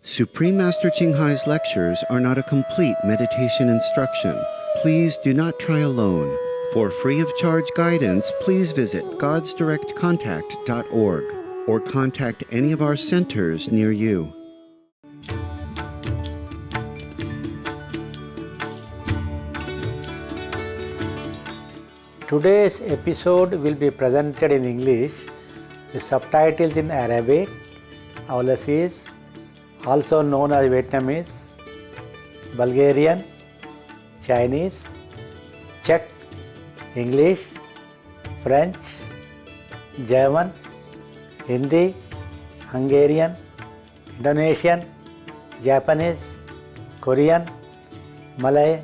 Supreme Master Ching Hai's lectures are not a complete meditation instruction. Please do not try alone. For free of charge guidance, please visit godsdirectcontact.org or contact any of our centers near you. Today's episode will be presented in English with subtitles in Arabic, Aulasese, also known as Vietnamese, Bulgarian, Chinese, Czech, English, French, German, Hindi, Hungarian, Indonesian, Japanese, Korean, Malay,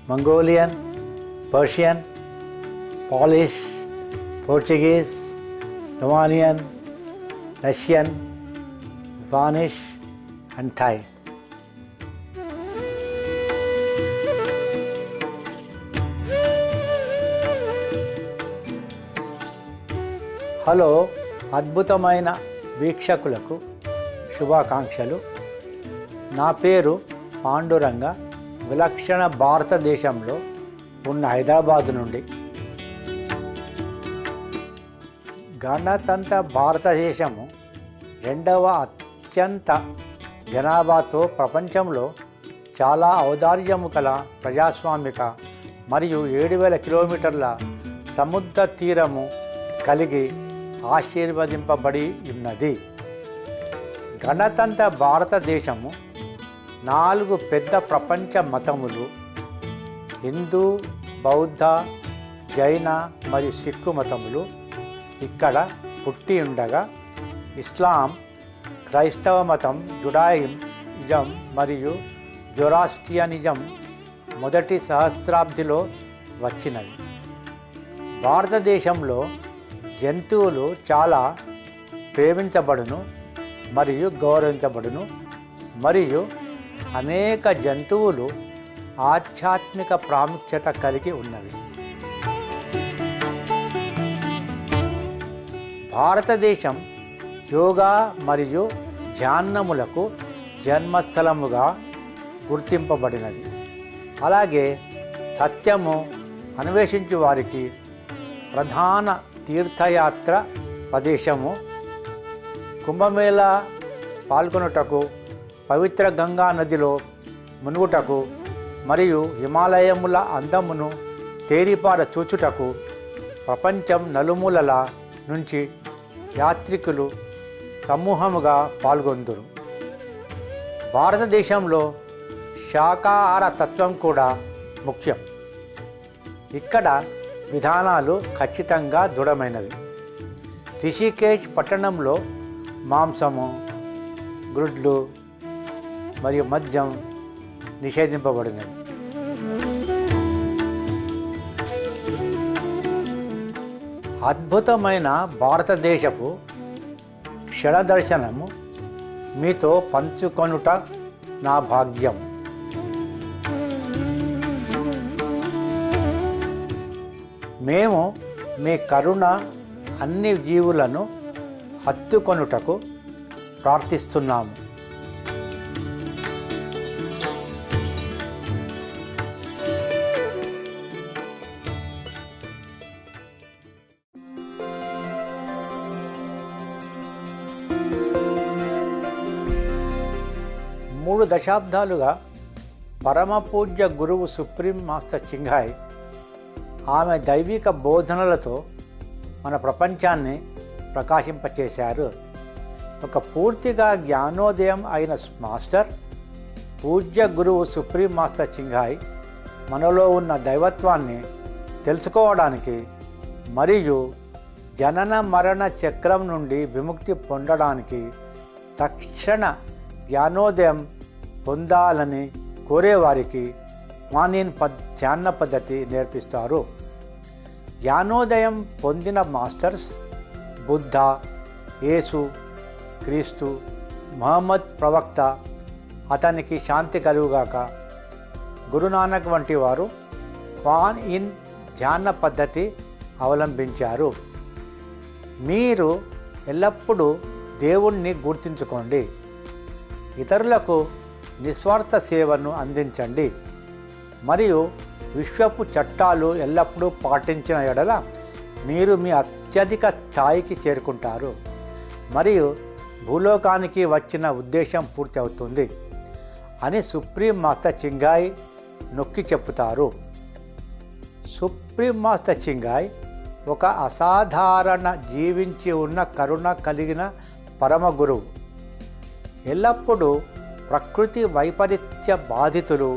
Mongolian, Persian, Polish, Portuguese, Romanian, Russian, Spanish, and Thai. Hello అద్భుతమైన వీక్షకులకు శుభాకాంక్షలు. నా పేరు పాండురంగ. విలక్షణ భారతదేశంలో ఉన్న హైదరాబాదు నుండి. గణతంత్ర భారతదేశము రెండవ అత్యంత జనాభాతో ప్రపంచంలో చాలా ఔదార్యము కల ప్రజాస్వామిక మరియు 7,000 కిలోమీటర్ల సముద్ర తీరము కలిగి ఆశీర్వదింపబడి ఉన్నది. గణతంత్ర భారతదేశము 4 పెద్ద ప్రపంచ మతములు హిందూ, బౌద్ధ, జైన మరియు సిక్కు మతములు ఇక్కడ పుట్టి ఉండగా ఇస్లాం, క్రైస్తవ మతం, జుడాయిజం మరియు జొరాస్ట్రియనిజం మొదటి సహస్రాబ్దిలో వచ్చినవి. భారతదేశంలో జంతువులు చాలా ప్రేమించబడును మరియు గౌరవించబడును మరియు అనేక జంతువులు ఆధ్యాత్మిక ప్రాముఖ్యత కలిగి ఉన్నవి. భారతదేశం యోగా మరియు ధ్యానములకు జన్మస్థలముగా గుర్తింపబడినది. అలాగే సత్యము అన్వేషించు వారికి ప్రధాన తీర్థయాత్ర ప్రదేశము. కుంభమేళా పాల్గొనుటకు, పవిత్ర గంగా నదిలో మునుగుటకు మరియు హిమాలయముల అందమును తేరిపార చూచుటకు ప్రపంచం నలుమూలల నుంచి యాత్రికులు సమూహముగా పాల్గొందురు. భారతదేశంలో శాకాహార తత్వం కూడా ముఖ్యం. ఇక్కడ విధానాలు ఖచ్చితంగా దృఢమైనవి. రిషికేశ్ పట్టణంలో మాంసము, గుడ్లు మరియు మద్యం నిషేధింపబడినవి. అద్భుతమైన భారతదేశపు క్షణదర్శనము మీతో పంచుకొనుట నా భాగ్యం. మేము మీ కరుణ అన్ని జీవులను హత్తుకొనుటకు ప్రార్థిస్తున్నాము. మూడు దశాబ్దాలుగా పరమపూజ్య గురువు సుప్రీం మాస్టర్ చింగ్ హై ఆమె దైవిక బోధనలతో మన ప్రపంచాన్ని ప్రకాశింపచేశారు. ఒక పూర్తిగా జ్ఞానోదయం అయిన మాస్టర్ పూజ్య గురువు సుప్రీం మాస్టర్ చింగ్ హై మనలో ఉన్న దైవత్వాన్ని తెలుసుకోవడానికి మరియు జనన మరణ చక్రం నుండి విముక్తి పొందడానికి తక్షణ జ్ఞానోదయం పొందాలని కోరేవారికి మానిన్ ధ్యాన పద్ధతి నేర్పిస్తారు. జ్ఞానోదయం పొందిన మాస్టర్స్ బుద్ధ, యేసు క్రీస్తు, మహమ్మద్ ప్రవక్త, అతనికి శాంతి కలుగుగాక, గురునానక్ వంటి వారు క్వాన్ ఇన్ ధ్యాన పద్ధతి అవలంబించారు. మీరు ఎల్లప్పుడూ దేవుణ్ణి గుర్తించుకోండి. ఇతరులకు నిస్వార్థ సేవను అందించండి మరియు విశ్వపు చట్టాలు ఎల్లప్పుడూ పాటించిన ఎడల మీరు మీ అత్యధిక స్థాయికి చేరుకుంటారు మరియు భూలోకానికి వచ్చిన ఉద్దేశం పూర్తి అవుతుంది అని సుప్రీం మాస్టర్ చింగాయ్ నొక్కి చెప్తారు. సుప్రీం మాస్టర్ చింగాయ్ ఒక అసాధారణ జీవించి ఉన్న కరుణ కలిగిన పరమ గురువు. ఎల్లప్పుడూ ప్రకృతి వైపరీత్య బాధితులు,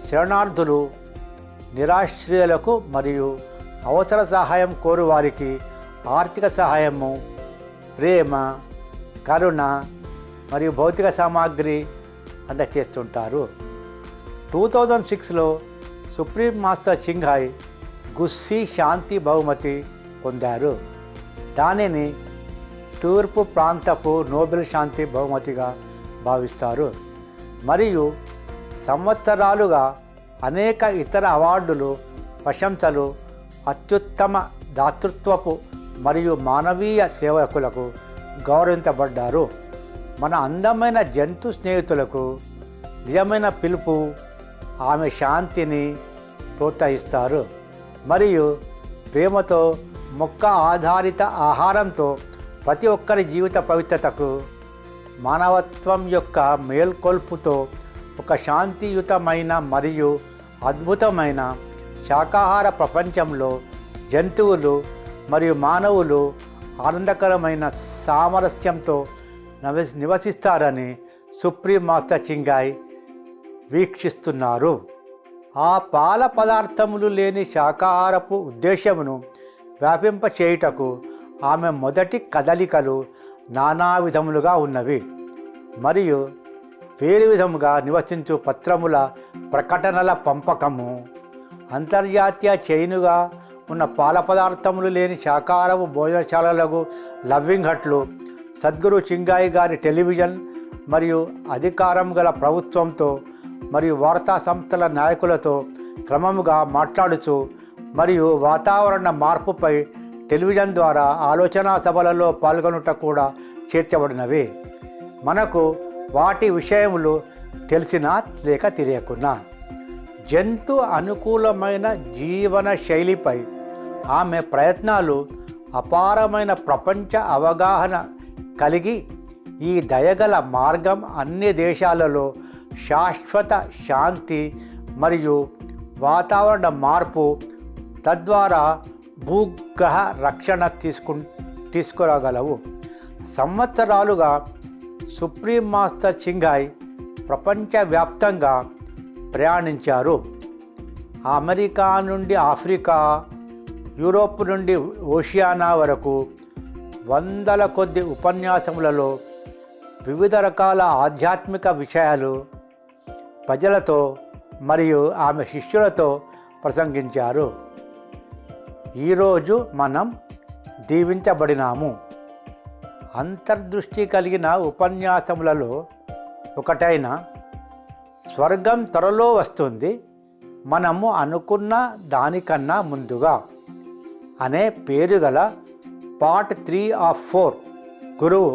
శరణార్థులు, నిరాశ్రయులకు మరియు అవసర సహాయం కోరు వారికి ఆర్థిక సహాయము, ప్రేమ, కరుణ మరియు భౌతిక సామాగ్రి అందచేస్తుంటారు. 2006లో సుప్రీం మాస్టర్ చింగాయ్ గుస్సీ శాంతి బహుమతి పొందారు. దానిని తూర్పు ప్రాంతపు నోబెల్ శాంతి బహుమతిగా భావిస్తారు మరియు సంవత్సరాలుగా అనేక ఇతర అవార్డులు, ప్రశంసలు అత్యుత్తమ దాతృత్వపు మరియు మానవీయ సేవకులకు గౌరవించబడ్డారు. మన అందమైన జంతు స్నేహితులకు నిజమైన పిలుపు ఆమె శాంతిని ప్రోత్సహిస్తారు మరియు ప్రేమతో, మొక్క ఆధారిత ఆహారంతో ప్రతి ఒక్కరి జీవిత పవిత్రతకు, మానవత్వం యొక్క మేల్కొల్పుతో ఒక శాంతియుతమైన మరియు అద్భుతమైన శాకాహార ప్రపంచంలో జంతువులు మరియు మానవులు ఆనందకరమైన సామరస్యంతో నివసిస్తారని సుప్రీం మాస్టర్ చింగాయ్ వీక్షిస్తున్నారు. ఆ పాల పదార్థములు లేని శాకాహారపు ఉద్దేశమును వ్యాపింపచేయుటకు ఆమె మొదటి కదలికలు నానా విధములుగా ఉన్నవి మరియు వేరు విధముగా నివసించు పత్రముల ప్రకటనల పంపకము, అంతర్జాతీయ చైనుగా ఉన్న పాల పదార్థములు లేని శాకాహారపు భోజనశాలలకు లవ్వింగ్ హట్లు, సద్గురు చింగాయ్ గారి టెలివిజన్ మరియు అధికారం గల ప్రభుత్వంతో మరియు వార్తా సంస్థల నాయకులతో క్రమముగా మాట్లాడుచు మరియు వాతావరణ మార్పుపై టెలివిజన్ ద్వారా ఆలోచనా సభలలో పాల్గొనుట కూడా చేర్చబడినవి. మనకు వాటి విషయములు తెలిసినా లేక తెలియకున్నా జంతు అనుకూలమైన జీవన శైలిపై ఆమె ప్రయత్నాలు అపారమైన ప్రపంచ అవగాహన కలిగి ఈ దయగల మార్గం అన్ని దేశాలలో శాశ్వత శాంతి మరియు వాతావరణ మార్పు, తద్వారా భూగ్రహ రక్షణ తీసుకురాగలవు. సంవత్సరాలుగా సుప్రీం మాస్టర్ చింగాయ్ ప్రపంచవ్యాప్తంగా ప్రయాణించారు. అమెరికా నుండి ఆఫ్రికా, యూరోప్ నుండి ఓషియానా వరకు వందల కొద్ది ఉపన్యాసములలో వివిధ రకాల ఆధ్యాత్మిక విషయాలు ప్రజలతో మరియు ఆమె శిష్యులతో ప్రసంగించారు. ఈరోజు మనం దీవించబడినాము. అంతర్దృష్టి కలిగిన ఉపన్యాసములలో ఒకటైన స్వర్గం త్వరలో వస్తుంది, మనము అనుకున్న దానికన్నా ముందుగా అనే పేరు గల పార్ట్ 3 ఆఫ్ 4 గురువు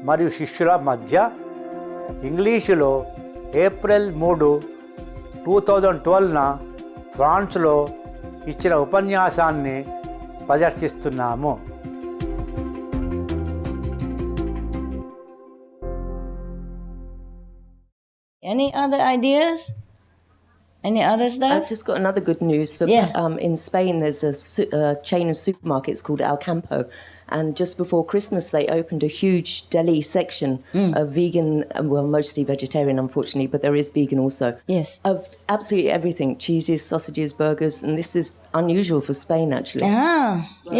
మరియు శిష్యుల మధ్య ఇంగ్లీషులో ఏప్రిల్ 3, 2012న ఫ్రాన్స్లో ఇచ్చిన ఉపన్యాసాన్ని ప్రదర్శిస్తున్నాము. Any other ideas? Any other stuff? I've just got another good news. In Spain, there's a chain of supermarkets called Al Campo. And just before Christmas, they opened a huge deli section of vegan, well, mostly vegetarian, unfortunately, but there is vegan also. Yes. Of absolutely everything, cheeses, sausages, burgers. And this is unusual for Spain, actually. Ah,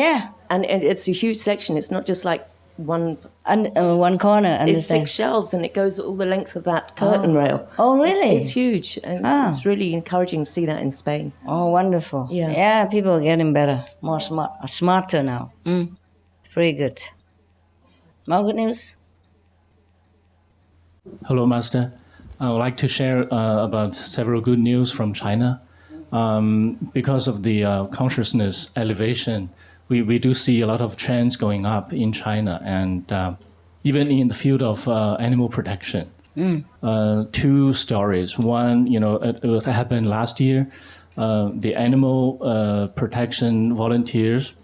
yeah. And it's a huge section. It's not just like one corner. It's 6 shelves and it goes all the length of that curtain rail. Oh, really? It's huge. And it's really encouraging to see that in Spain. Oh, wonderful. Yeah, people are getting better, more smarter now. Very good. More good news? Hello, Master. I would like to share about several good news from China. Because of the consciousness elevation, we do see a lot of trends going up in China, and even in the field of animal protection. Two stories. One, it happened last year. The animal protection volunteers,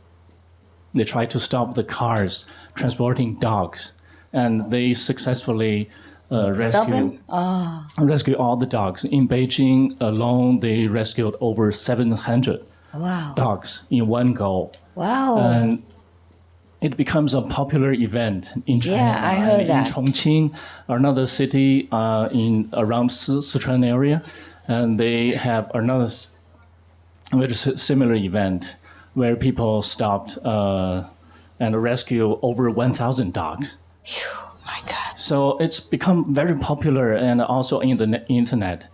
they tried to stop the cars transporting dogs, and they successfully rescue all the dogs. In Beijing alone, they rescued over 700 dogs in one go. Wow. And it becomes a popular event in China. Yeah, I heard that. In Chongqing, another city in around Sichuan area, and they have another very similar event where people stopped and rescue over 1,000 dogs. My God. So it's become very popular and also in the internet.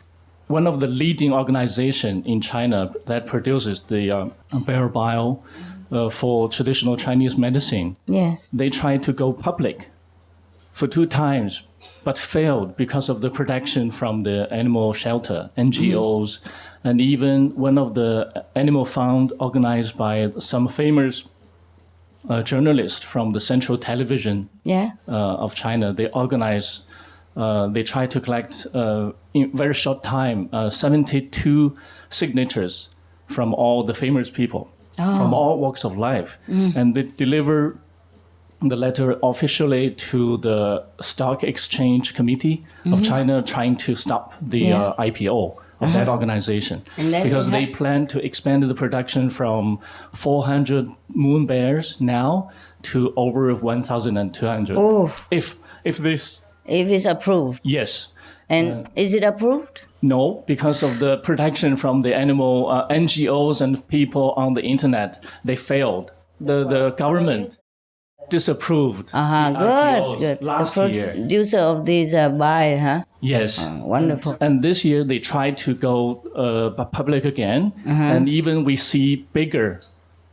One of the leading organizations in China that produces the bear bile for traditional Chinese medicine. Yes. They tried to go public for 2 times, but failed because of the protection from the animal shelter, NGOs, and even one of the animal fund organized by some famous journalist from the Central Television of China. They organize, they try to collect in very short time 72 signatures from all the famous people from all walks of life, and they deliver the letter officially to the Stock Exchange Committee of China, trying to stop the IPO of that organization, because they plan to expand the production from 400 moon bears now to over 1,200. Oh. If it's approved. Yes. And is it approved? No, because of the protection from the animal NGOs and people on the internet, they failed. The government disapproved. Good. Last The year. producer of these bile, huh? Yes. Wonderful. And this year they tried to go public again, and even we see bigger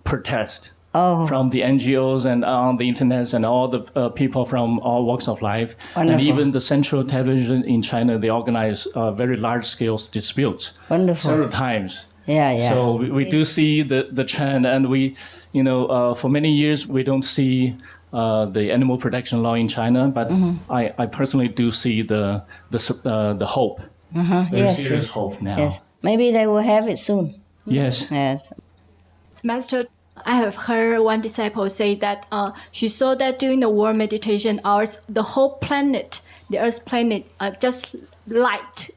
protest from the NGOs and on the internet and all the people from all walks of life. Wonderful. And even the Central Television in China, they organize very large-scale disputes. Wonderful. Several times. Yeah. So we do see the trend, and we, for many years we don't see the animal protection law in China, but I personally do see the hope. Very serious hope now. Yes. Maybe they will have it soon. Yes. Yes. Master, I have heard one disciple say that she saw that during the war meditation hours, the whole planet, the Earth planet, just light,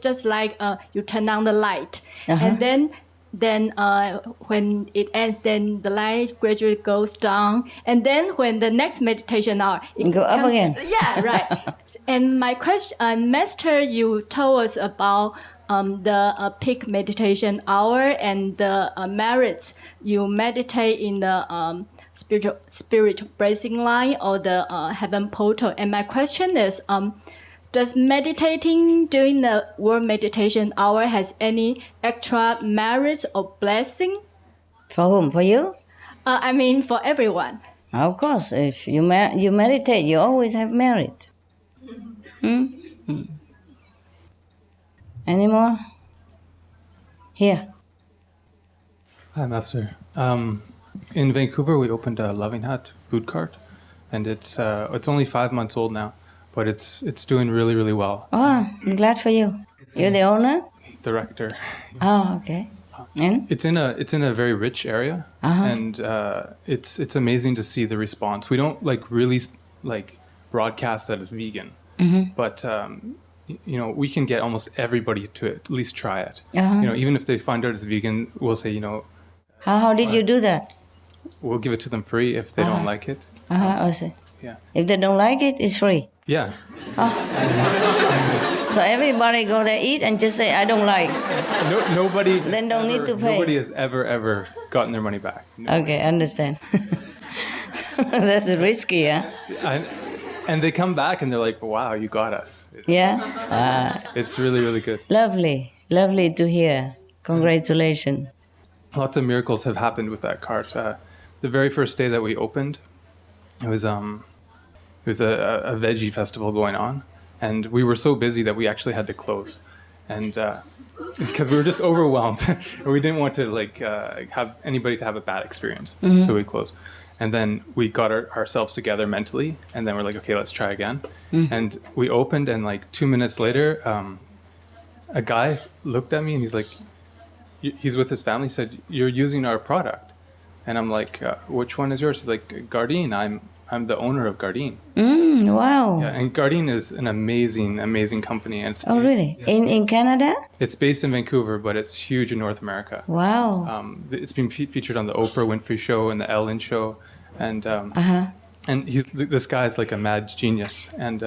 just like you turn on the light, and then when it ends, then the light gradually goes down, and then when the next meditation hour, it go up again. Yeah, right. And my question, Master, you told us about the peak meditation hour and the merits. You meditate in the spiritual blessing line or the heaven portal. And my question is, does meditating during the world meditation hour has any extra merits or blessing? For whom? For you? I mean, for everyone. Of course. If you meditate, you always have merit. Any more? Here. Hi, Master. In Vancouver, we opened a Loving Hut food cart, and it's only 5 months old now, but it's doing really, really well. Oh, I'm glad for you. You're the owner? Director. Oh, okay. And? It's in a very rich area, and it's amazing to see the response. We don't really broadcast that as vegan, but we can get almost everybody to at least try it. Even if they find out it's vegan, we'll say, How did you do that? we'll give it to them free if they don't like it. I see. Yeah. If they don't like it, it's free. Yeah. So everybody go there, eat, and just say, I don't like. Nobody. Then don't need to pay. Nobody has ever gotten their money back. No. Okay, understand. That's risky, huh? And they come back and they're like, "Wow, you got us." Yeah? It's really, really good. Lovely. Lovely to hear. Congratulations. Lots of miracles have happened with that cart. The very first day that we opened, it was a veggie festival going on, and we were so busy that we actually had to close, and because we were just overwhelmed, and we didn't want to have anybody to have a bad experience, so we closed. And then we got ourselves together mentally, and then we're like, okay, let's try again. And we opened, and like 2 minutes later, a guy looked at me and he's like, he's with his family, said, "You're using our product." And I'm like, "Which one is yours?" He's like, "Gardein. I'm the owner of Gardein." Wow. Yeah, and Gardein is an amazing company. And Oh, really? In Canada? it's based in Vancouver, but it's huge in North America. Wow. It's been featured on the Oprah Winfrey Show and the Ellen Show, and and this guy's like a mad genius. And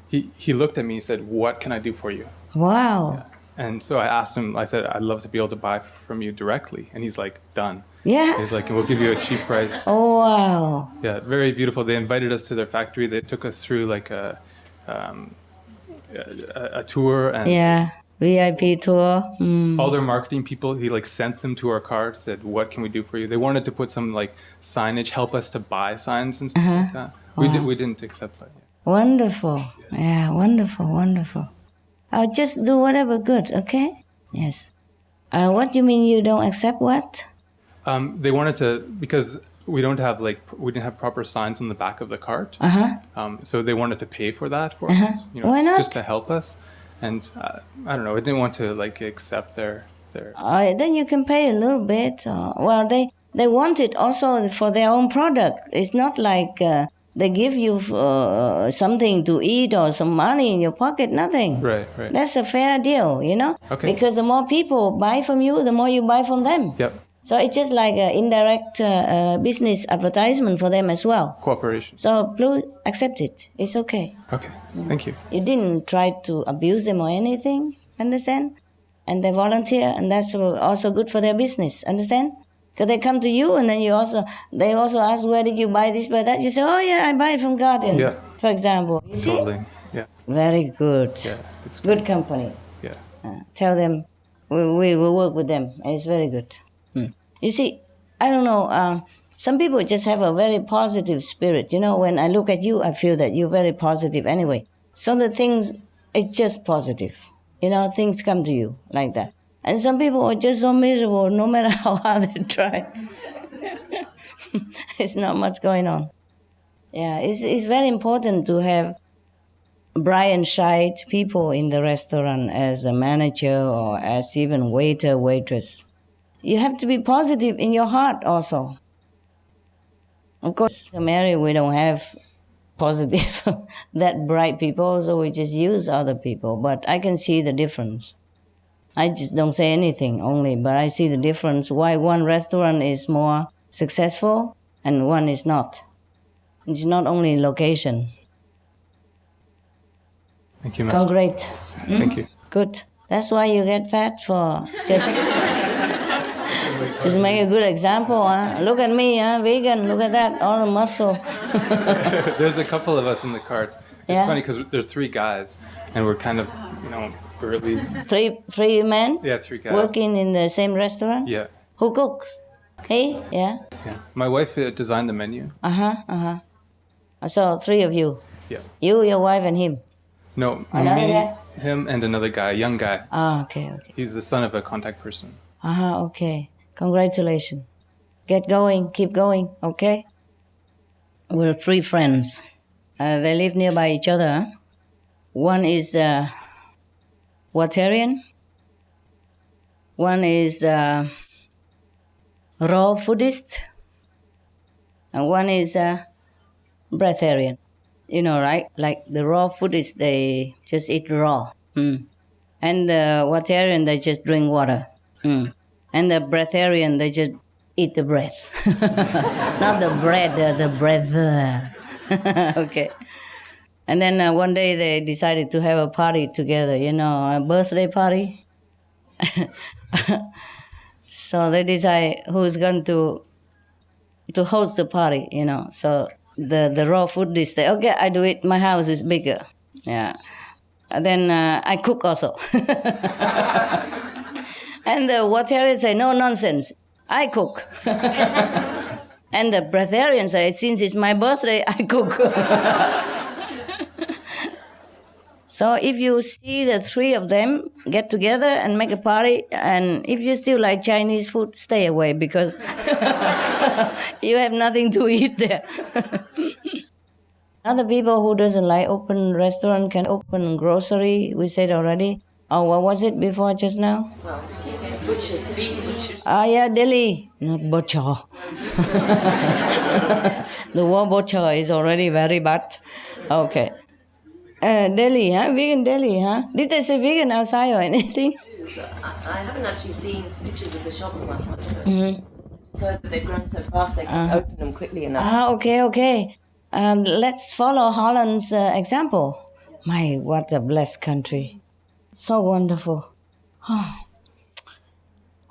he looked at me and said, "What can I do for you?" Wow. And so I asked him. I said, "I'd love to be able to buy from you directly." And he's like, "Done." Yeah. He's like, "We'll give you a cheap price." Oh, wow. Yeah, very beautiful. They invited us to their factory. They took us through like a tour, and Yeah. VIP tour. all their marketing people, he like sent them to our card, said, "What can we do for you?" They wanted to put some like signage, help us to buy signs and stuff like that. We didn't accept that yet. Wonderful. Yeah, wonderful. I'll just do whatever good, okay? Yes. What do you mean you don't accept what? They wanted to, because we didn't have proper signs on the back of the cart. So they wanted to pay for that for us, Why not? just to help us. And I don't know, I didn't want to like accept their. Then you can pay a little bit. Well, they want it also for their own product. It's not like they give you something to eat or some money in your pocket, nothing. Right. That's a fair deal, Okay. Because the more people buy from you, the more you buy from them. Yep. So it's just like an indirect business advertisement for them as well. Cooperation. So please accept it. It's okay. Okay. Thank you. You didn't try to abuse them or anything, understand? And they volunteer, and that's also good for their business, understand? Because they come to you, and then they also ask, where did you buy this, buy that? You say, oh yeah, I buy it from Garden, Yeah. for example. You see? Totally. Yeah. Very good. Yeah. It's Good company. Yeah. Tell them we will work with them. It's very good. You see, I don't know, some people just have a very positive spirit. When I look at you, I feel that you're very positive anyway. So the things, it's just positive. Things come to you like that. And some people are just so miserable no matter how hard they try. It's not much going on. Yeah, it's very important to have bright and shy people in the restaurant as a manager or as even waiter, waitress. You have to be positive in your heart also. Of course, in America, we don't have positive, that bright people, so we just use other people. But I can see the difference. I just don't say anything only, but I see the difference why one restaurant is more successful and one is not. It's not only location. Thank you, Master. Congrats. Thank you. Good. That's why you get fat for just make a good example. Look at me, vegan. Look at that, all the muscle. There's a couple of us in the cart. It's Yeah. funny because there's 3 guys, and we're kind of, early. Three men Yeah, 3 guys. working in the same restaurant. Yeah. Who cooks? Hey, yeah. My wife designed the menu. So 3 of you. Yeah. You, your wife, and him. No, Another me, guy? him, and another guy, a young guy. Okay. He's the son of a contact person. Okay. Congratulations. Get going, keep going, okay? We're 3 friends. They live nearby each other. One is Watarian. One is raw foodist. And one is breatharian. Right? Like the raw foodists, they just eat raw. And the Watarian, they just drink water. And the breatharian, they just eat the breath. Not the bread, the breath. Okay. And then one day they decided to have a party together, a birthday party. So they decide who's going to host the party, So the raw food dish say, okay, I do it. My house is bigger. Yeah. And then I cook also. And the Watarian say, no nonsense, I cook. And the breatharian say, since it's my birthday, I cook. So if you see the three of them get together and make a party, and if you still like Chinese food, stay away because you have nothing to eat there. Other people who doesn't like open restaurant can open grocery. We said already. Oh, what was it before just now? Well, butchers, vegan butchers. Ah, yeah, Delhi, not butcher. The word butcher is already very bad. Okay. Delhi, huh? Vegan Delhi, huh? Did they say vegan outside or anything? I haven't actually seen pictures of the shops, Master. So they've grown so fast they can't open them quickly enough. Okay. Let's follow Holland's example. My, what a blessed country. So wonderful.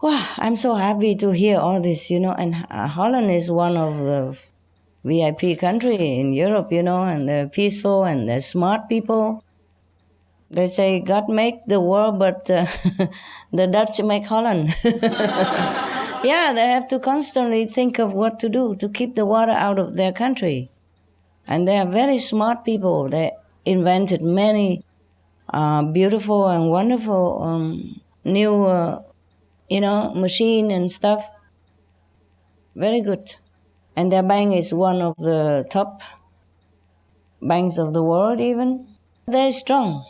Wow, I'm so happy to hear all this, and Holland is one of the VIP country in Europe, and they're peaceful and they're smart people. They say God make the world, but the Dutch make Holland. Yeah, they have to constantly think of what to do to keep the water out of their country. And they are very smart people. They invented many beautiful and wonderful new, machine and stuff. Very good. And their bank is one of the top banks of the world even. They're strong,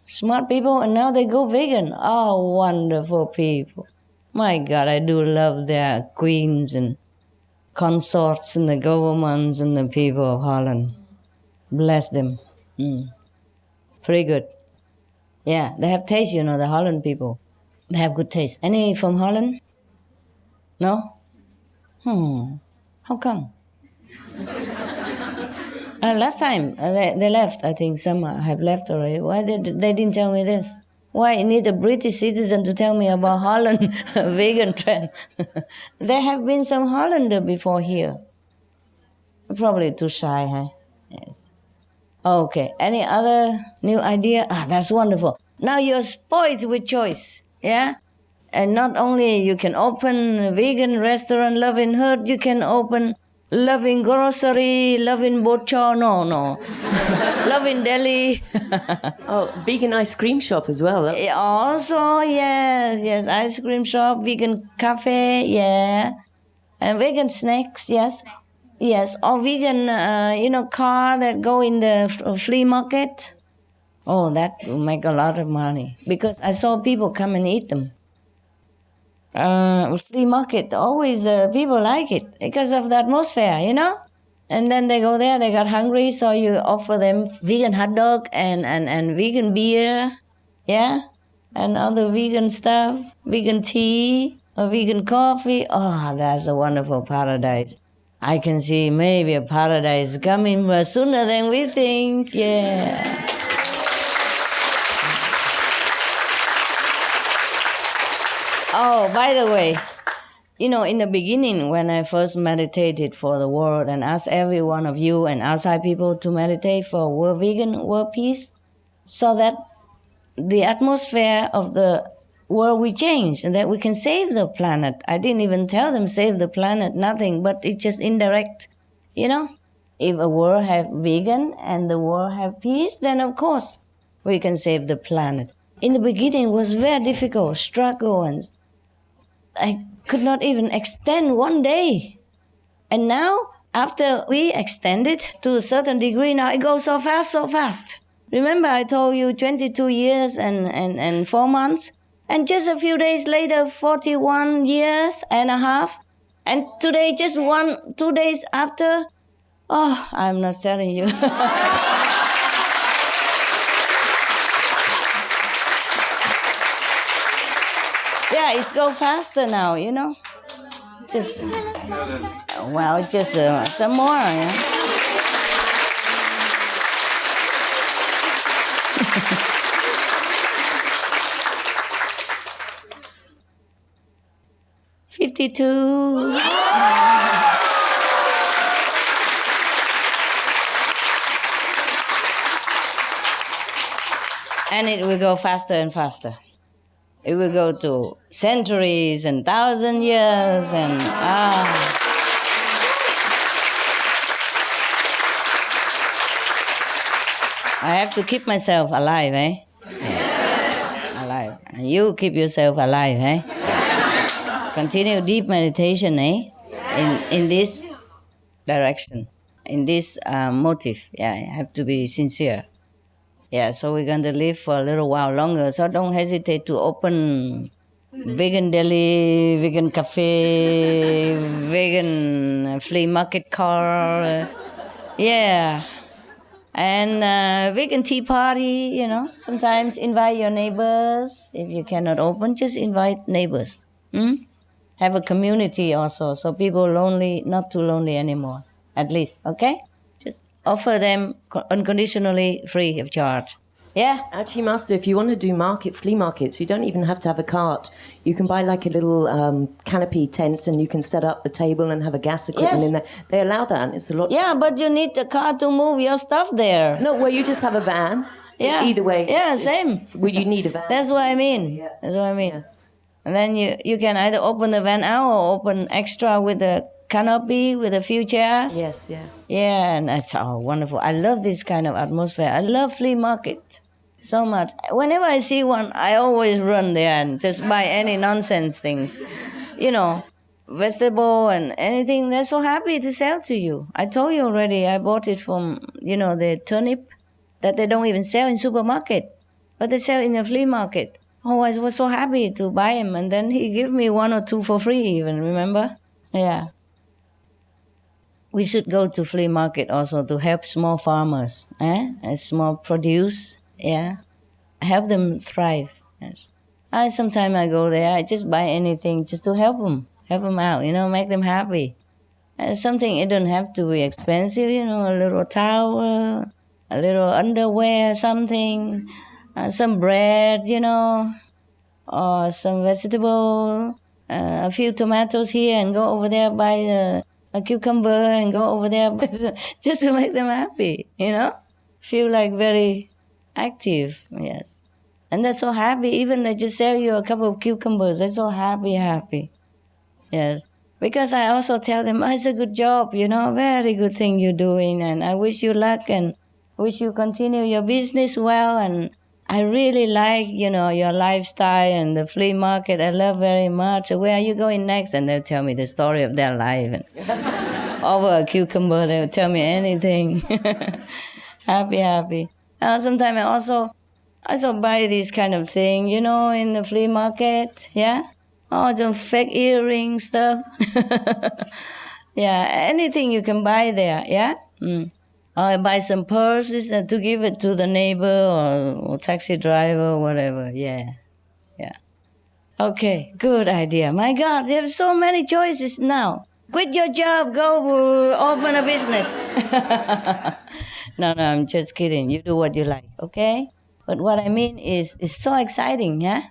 smart people, and now they go vegan. Oh, wonderful people. My God, I do love their queens and consorts and the governments and the people of Holland. Bless them. Pretty good. Yeah, they have taste, the Holland people. They have good taste. Any from Holland? No? How come? Last time they left, I think some have left already. Why they didn't tell me this? Why I need a British citizen to tell me about Holland vegan trend? There have been some Hollander before here. Probably too shy, huh? Yes. Okay, any other new idea? That's wonderful. Now you're spoiled with choice, yeah? And not only you can open a vegan restaurant, Loving Herd, you can open Loving Grocery, Loving Butcher, no. Loving Delhi. Oh, vegan ice cream shop as well. Also, yes, ice cream shop, vegan cafe, yeah. And vegan snacks, yes. Yes, or vegan, car that go in the flea market. Oh, that will make a lot of money because I saw people come and eat them. Flea market, always people like it because of the atmosphere, And then they go there, they got hungry, so you offer them vegan hot dog and vegan beer, yeah, and other vegan stuff, vegan tea, or vegan coffee. Oh, that's a wonderful paradise. I can see maybe a paradise coming sooner than we think, yeah. Oh, by the way, in the beginning when I first meditated for the world and asked every one of you and outside people to meditate for world vegan, world peace, so that the atmosphere of the world will change and that we can save the planet. I didn't even tell them save the planet, nothing, but it's just indirect, If a world have vegan and the world have peace, then of course we can save the planet. In the beginning it was very difficult, struggle, and I could not even extend one day. And now, after we extend it to a certain degree, now it goes so fast. Remember I told you 22 years and 4 months? And just a few days later, 41 years and a half. And today, just 2 days after, oh, I'm not telling you. Yeah, it's go faster now, Just, some more, yeah. $52. And it will go faster and faster. It will go to centuries and 1,000 years and I have to keep myself alive, eh? Yeah. Alive. And you keep yourself alive, eh? Continue deep meditation, eh? In this direction, in this motive. Yeah, you have to be sincere. Yeah, so we're going to live for a little while longer. So don't hesitate to open vegan deli, vegan cafe, vegan flea market car. Yeah. And vegan tea party, sometimes invite your neighbors. If you cannot open, just invite neighbors. Have a community also, so people not too lonely anymore, at least, okay? Just offer them unconditionally free of charge. Yeah? Actually, Master, if you want to do flea markets, you don't even have to have a cart. You can buy like a little canopy tent and you can set up the table and have a gas equipment in there. They allow that and it's a lot Yeah, but you need the car to move your stuff there. No, well, you just have a van. Yeah. Either way. Yeah, same. Well, you need a van. That's what I mean. Yeah. That's what I mean. Yeah. And then you can either open the van out or open extra with a canopy with a few chairs. Yes, yeah. Yeah, and that's wonderful. I love this kind of atmosphere. I love flea market so much. Whenever I see one, I always run there and just buy any nonsense things. Vegetable and anything. They're so happy to sell to you. I told you already, I bought it from, the turnip that they don't even sell in supermarket, but they sell in the flea market. Oh, I was so happy to buy him. And then he gave me 1 or 2 for free even, remember? Yeah. We should go to flea market also to help small farmers, small produce, yeah. Help them thrive, yes. Sometimes I go there, I just buy anything just to help them out, make them happy. Something, it don't have to be expensive, a little towel, a little underwear, something, some bread, or some vegetable, a few tomatoes here and go over there buy a cucumber and go over there just to make them happy, Feel like very active, yes. And they're so happy, even they just sell you a couple of cucumbers, they're so happy, yes. Because I also tell them, it's a good job, very good thing you're doing, and I wish you luck and wish you continue your business well, and I really like, your lifestyle and the flea market. I love very much. Where are you going next? And they'll tell me the story of their life. And over a cucumber, they'll tell me anything. Happy. Sometimes I also buy this kind of thing, in the flea market. Yeah. Oh, some fake earring stuff. Yeah, anything you can buy there. Yeah. I buy some purses to give it to the neighbor or taxi driver or whatever. Yeah. Okay, good idea. My God, you have so many choices now. Quit your job, go open a business. No, I'm just kidding. You do what you like, okay? But what I mean is, it's so exciting, yeah?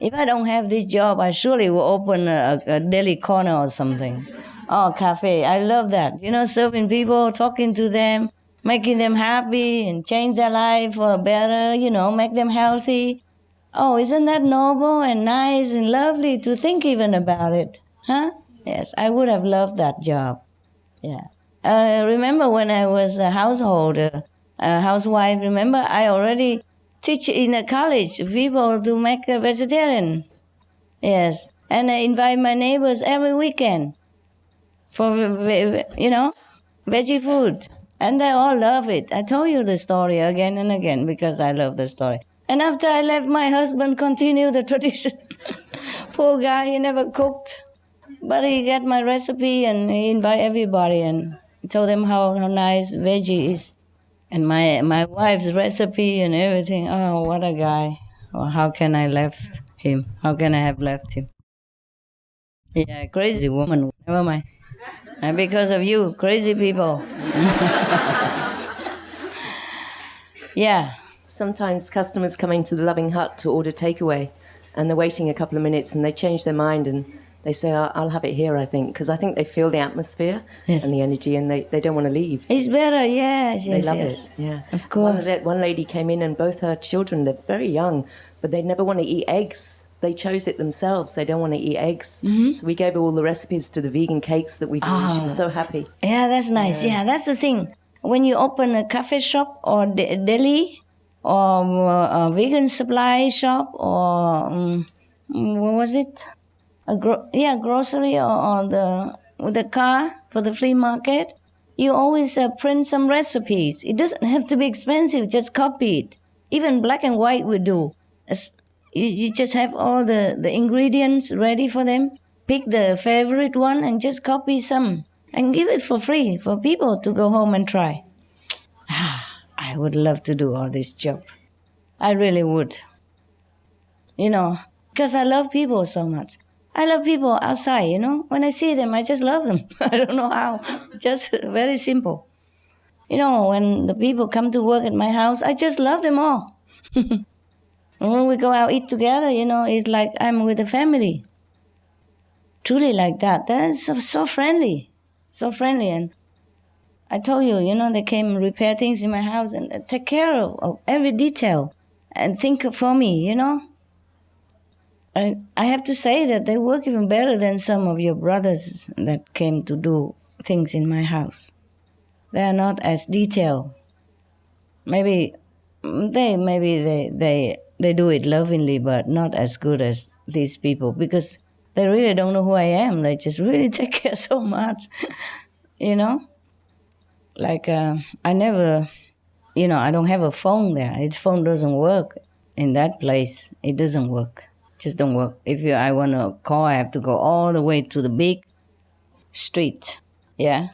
If I don't have this job, I surely will open a deli corner or something. Oh, cafe. I love that. Serving people, talking to them, making them happy and change their life for better, make them healthy. Oh, isn't that noble and nice and lovely to think even about it? Huh? Yes, I would have loved that job. Yeah. Remember when I was a housewife, remember I already teach in a college people to make a vegetarian. Yes. And I invite my neighbors every weekend for, veggie food. And they all love it. I told you the story again and again because I love the story. And after I left, my husband continued the tradition. Poor guy, he never cooked. But he got my recipe and he invited everybody and told them how nice veggie is. And my wife's recipe and everything. Oh, what a guy. Well, how can I left him? How can I have left him? Yeah, crazy woman. Never mind. And because of you, crazy people. Yeah. Sometimes customers come into the Loving Hut to order takeaway and they're waiting a couple of minutes and they change their mind and they say, I'll have it here, I think, because I think they feel the atmosphere and the energy and they don't want to leave. It's better, yes. They love it, yeah. Of course. One lady came in and both her children, they're very young, but they never want to eat eggs. They chose it themselves. They don't want to eat eggs. Mm-hmm. So we gave her all the recipes to the vegan cakes that we do. And she was so happy. Yeah, that's nice. Yeah, that's the thing. when you open a cafe shop or deli or a vegan supply shop or what was it? Grocery or the car for the flea market. You always print some recipes. It doesn't have to be expensive. Just copy it. Even black and white will do. You just have all the ingredients ready for them. Pick the favorite one and just copy some and give it for free for people to go home and try. I would love to do all this job. I really would. Because I love people so much. I love people outside, When I see them, I just love them. I don't know how. Just very simple. When the people come to work at my house, I just love them all. And when we go out eat together, it's like I'm with the family. Truly like that. They're so friendly. So friendly. And I told you, they came and repair things in my house and take care of every detail and think for me, I have to say that they work even better than some of your brothers that came to do things in my house. They are not as detailed. Maybe they do it lovingly, but not as good as these people because they really don't know who I am. They just really take care so much, Like I never, I don't have a phone there. The phone doesn't work in that place. It doesn't work. Just don't work. If I want to call, I have to go all the way to the big street. Yeah.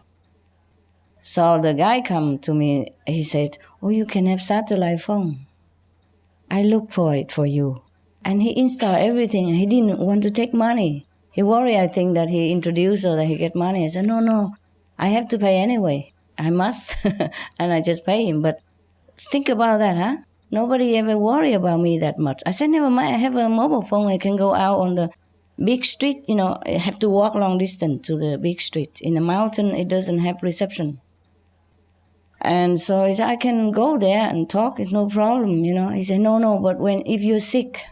So the guy come to me. He said, "Oh, you can have satellite phone. I look for it for you." And he installed everything. He didn't want to take money. He worried, I think, that he introduced or that he get money. I said, no, I have to pay anyway. I must. And I just pay him. But think about that, huh? Nobody ever worry about me that much. I said, never mind, I have a mobile phone. I can go out on the big street, I have to walk long distance to the big street. In the mountain, it doesn't have reception. And so he said, I can go there and talk, it's no problem, He said, no, but if you're sick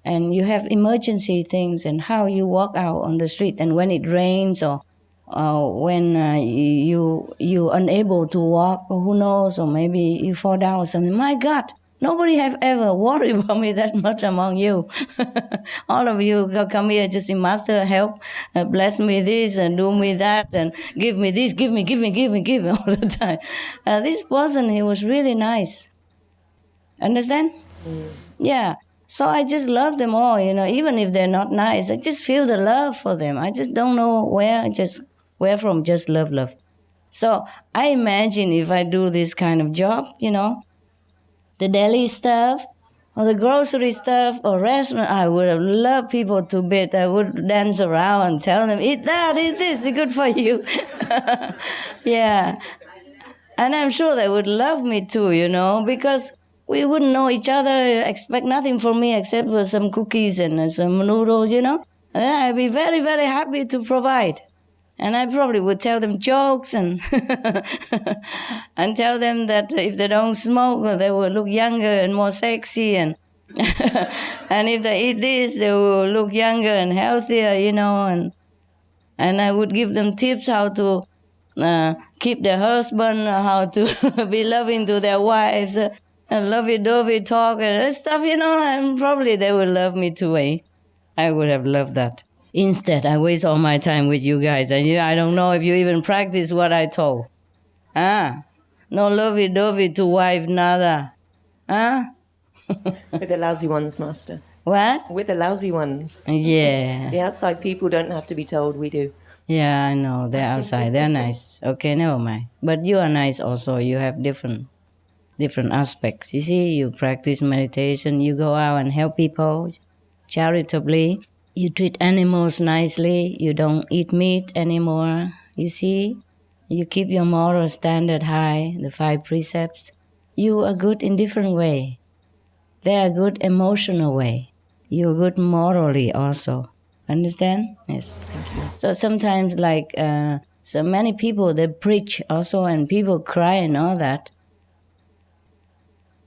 and you have emergency things and how you walk out on the street and when it rains or when you're unable to walk, or who knows, or maybe you fall down or something. My God, nobody have ever worried about me that much among you. All of you come here just say, Master, help, bless me this and do me that and give me this, give me all the time. This person, he was really nice. Understand? Yeah. So I just love them all, even if they're not nice. I just feel the love for them. I just don't know where from, just love. So I imagine if I do this kind of job, the deli stuff or the grocery stuff or restaurant, I would have loved people to bit. I would dance around and tell them, eat that, eat this, it's good for you. Yeah. And I'm sure they would love me too, because we wouldn't know each other, expect nothing from me except for some cookies and some noodles, And then I'd be very, very happy to provide. And I probably would tell them jokes and and tell them that if they don't smoke, they will look younger and more sexy. And and if they eat this, they will look younger and healthier, And I would give them tips how to keep their husband, how to be loving to their wives, and lovey-dovey talk and stuff, And probably they would love me too, eh? I would have loved that. Instead, I waste all my time with you guys. And I don't know if you even practice what I told. No lovey-dovey to wife, nada. We're the lousy ones, Master. What? We're the lousy ones. Yeah. The outside people don't have to be told, we do. Yeah, I know. They're outside. They're nice. Okay, never mind. But you are nice also. You have different aspects. You see, you practice meditation. You go out and help people charitably. You treat animals nicely. You don't eat meat anymore. You see? You keep your moral standard high, the 5 precepts. You are good in different way. They are good emotional way. You are good morally also. Understand? Yes. Thank you. So sometimes so many people, they preach also and people cry and all that.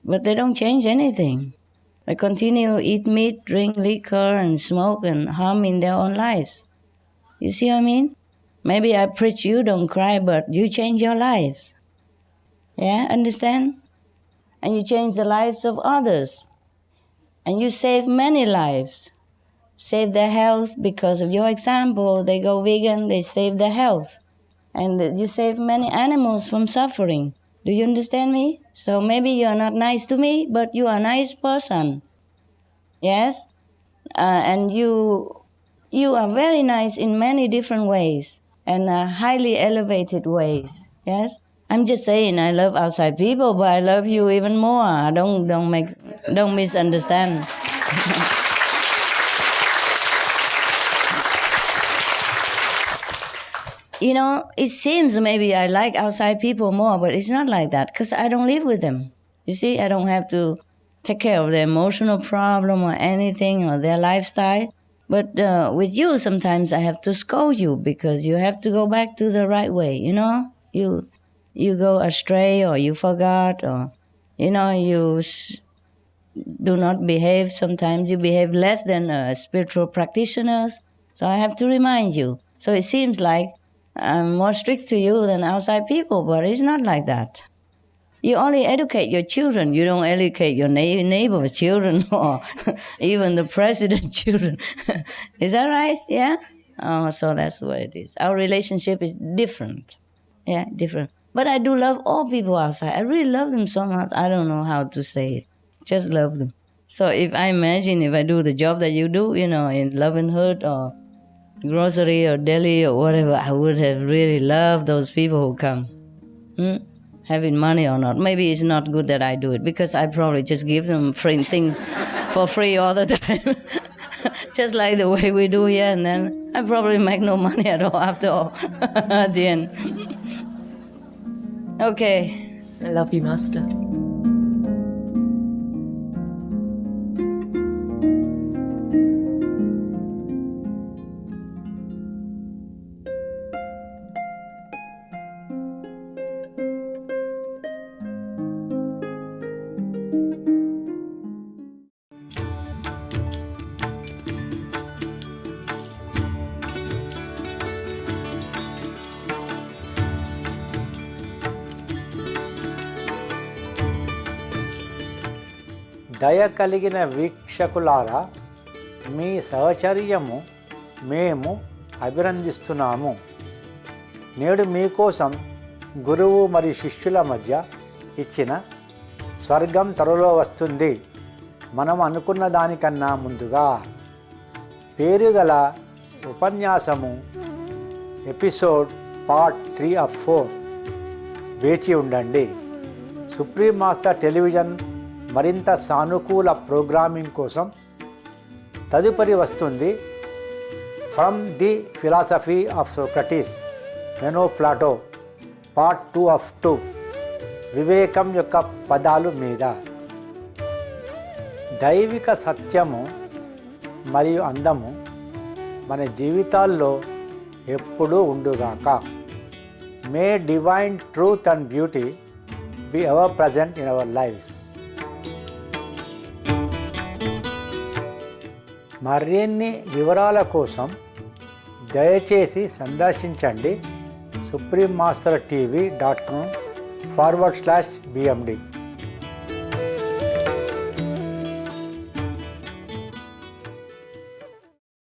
But they don't change anything. They continue eat meat, drink liquor, and smoke and harm in their own lives. You see what I mean? Maybe I preach you don't cry, but you change your lives. Yeah, understand? And you change the lives of others. And you save many lives. Save their health because of your example. They go vegan, they save their health. And you save many animals from suffering. Do you understand me? So maybe you're not nice to me, but you are a nice person. Yes? And you are very nice in many different ways and highly elevated ways. Yes? I'm just saying I love outside people, but I love you even more. Don't misunderstand. You know, it seems maybe I like outside people more, but it's not like that because I don't live with them. You see, I don't have to take care of their emotional problem or anything or their lifestyle. But with you, sometimes I have to scold you because you have to go back to the right way. You know, you go astray or you forgot or you know do not behave. Sometimes you behave less than spiritual practitioners. So I have to remind you. So it seems like I'm more strict to you than outside people, but it's not like that. You only educate your children. You don't educate your neighbor's children or even the president's children. Is that right? Yeah? Oh, so that's what it is. Our relationship is different. Yeah, different. But I do love all people outside. I really love them so much. I don't know how to say it. Just love them. So if I do the job that you do, you know, in Love and Hood or grocery or deli or whatever, I would have really loved those people who come. Having money or not. Maybe it's not good that I do it because I probably just give them free thing for free all the time. Just like the way we do here, and then I probably make no money at all after all at the end. Okay. I love you, Master. దయ కలిగిన వీక్షకులారా, మీ సహచర్యము మేము అభినందిస్తున్నాము. నేడు మీకోసం గురువు మరియు శిష్యుల మధ్య ఇచ్చిన స్వర్గం త్వరలో వస్తుంది, మనం అనుకున్న దానికన్నా ముందుగా పేరుగల ఉపన్యాసము ఎపిసోడ్ పార్ట్ 3 ఆఫ్ 4 వేచి ఉండండి. సుప్రీం మాస్టర్ టెలివిజన్ మరింత సానుకూల ప్రోగ్రామింగ్ కోసం తదుపరి వస్తుంది from the philosophy of Socrates Meno Plato part 2 of 2 వివేకం యొక్క పదాలు మీద. దైవిక సత్యము మరియు అందము మన జీవితాల్లో ఎప్పుడూ ఉండుగాక. May divine truth and beauty be ever present in our lives. మరిన్ని వివరాల కోసం దయచేసి సందర్శించండి suprememastertv.com/bmd.